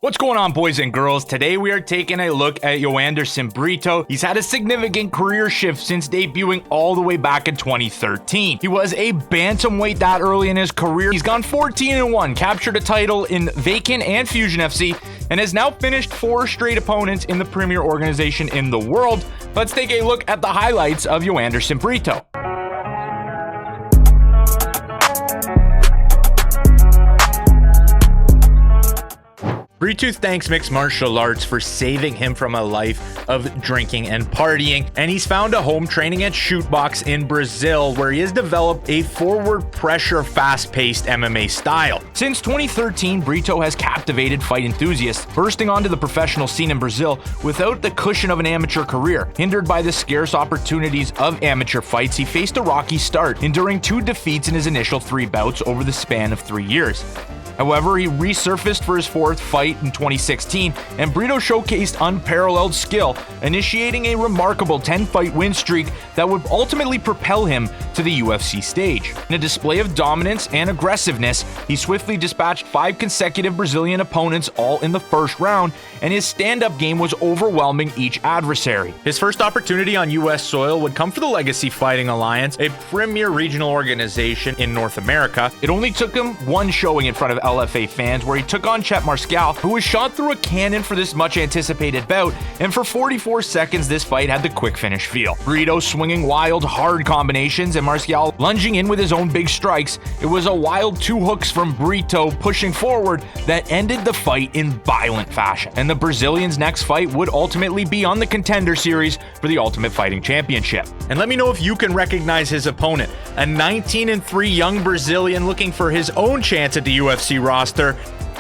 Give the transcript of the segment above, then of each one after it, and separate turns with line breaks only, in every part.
What's going on, boys and girls? Today we are taking a look at Joanderson Brito. He's had a significant career shift since debuting all the way back in 2013. He was a bantamweight that early in his career. He's gone 14-1, captured a title in Vacant and Fusion FC, and has now finished 4 straight opponents in the premier organization in the world. Let's take a look at the highlights of Joanderson Brito. Brito thanks mixed martial arts for saving him from a life of drinking and partying, and he's found a home training at Shootbox in Brazil, where he has developed a forward pressure, fast-paced MMA style. Since 2013, Brito has captivated fight enthusiasts, bursting onto the professional scene in Brazil without the cushion of an amateur career. Hindered by the scarce opportunities of amateur fights, he faced a rocky start, enduring 2 defeats in his initial 3 bouts over the span of 3 years. However, he resurfaced for his 4th fight in 2016, and Brito showcased unparalleled skill, initiating a remarkable 10-fight win streak that would ultimately propel him to the UFC stage. In a display of dominance and aggressiveness, he swiftly dispatched 5 consecutive Brazilian opponents all in the first round, and his stand-up game was overwhelming each adversary. His first opportunity on US soil would come for the Legacy Fighting Alliance, a premier regional organization in North America. It only took him 1 showing in front of LFA fans, where he took on Chet Marscal, who was shot through a cannon for this much anticipated bout, and for 44 seconds this fight had the quick finish feel. Brito swinging wild, hard combinations and Marscal lunging in with his own big strikes. It was a wild 2 hooks from Brito pushing forward that ended the fight in violent fashion. And the Brazilian's next fight would ultimately be on the Contender Series for the Ultimate Fighting Championship. And let me know if you can recognize his opponent, a 19-3 young Brazilian looking for his own chance at the UFC roster,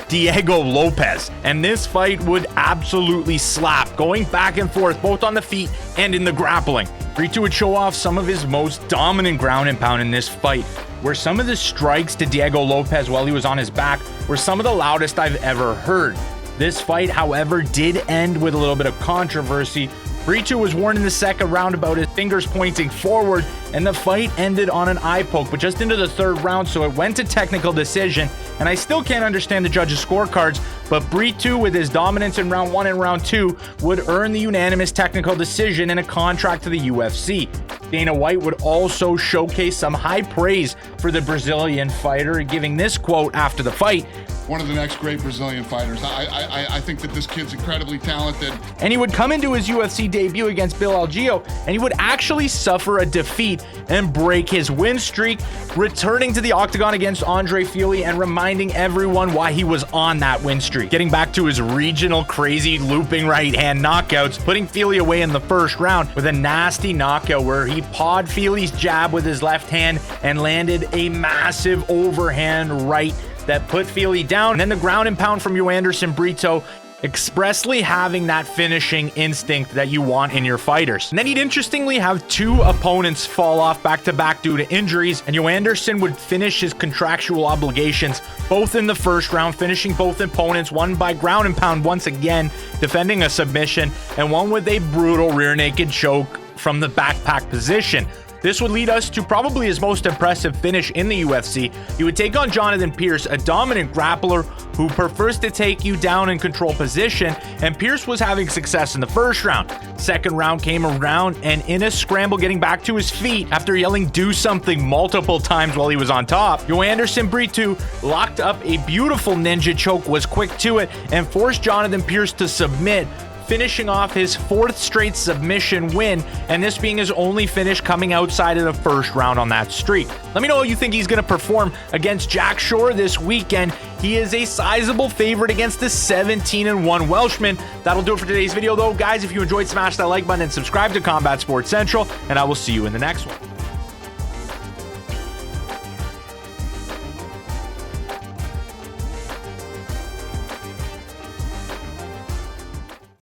Diego Lopes. And this fight would absolutely slap, going back and forth both on the feet and in the grappling. Brito would show off some of his most dominant ground and pound in this fight, where some of the strikes to Diego Lopes while he was on his back were some of the loudest I've ever heard. This fight, however, did end with a little bit of controversy. Brito was warned in the second round about his fingers pointing forward, and the fight ended on an eye poke, but just into the 3rd round, so it went to technical decision. And I still can't understand the judges' scorecards, but Brito, with his dominance in round 1 and round 2, would earn the unanimous technical decision and a contract to the UFC. Dana White would also showcase some high praise for the Brazilian fighter, giving this quote after the fight:
"One of the next great Brazilian fighters. I think that this kid's incredibly talented."
And he would come into his UFC debut against Bill Algeo, and he would actually suffer a defeat and break his win streak, returning to the octagon against Andre Fili and reminding everyone why he was on that win streak. Getting back to his regional crazy looping right hand knockouts, putting Fili away in the 1st round with a nasty knockout where he pawed Fili's jab with his left hand and landed a massive overhand right that put Fili down. And then the ground and pound from Joanderson Brito, expressly having that finishing instinct that you want in your fighters. And then he'd interestingly have 2 opponents fall off back-to-back due to injuries, and Joanderson would finish his contractual obligations both in the 1st round, finishing both opponents, one by ground and pound once again, defending a submission, and one with a brutal rear naked choke from the backpack position. This would lead us to probably his most impressive finish in the UFC. He would take on Jonathan Pierce, a dominant grappler who prefers to take you down and control position, and Pierce was having success in the 1st round. 2nd round came around, and in a scramble getting back to his feet after yelling "do something" multiple times while he was on top, Joanderson Brito locked up a beautiful ninja choke, was quick to it, and forced Jonathan Pierce to submit, finishing off his 4th straight submission win, and this being his only finish coming outside of the 1st round on that streak. Let me know how you think he's going to perform against Jack Shore this weekend. He is a sizable favorite against the 17-1 Welshman. That'll do it for today's video, though. Guys, if you enjoyed, smash that like button and subscribe to Combat Sports Central, and I will see you in the next one.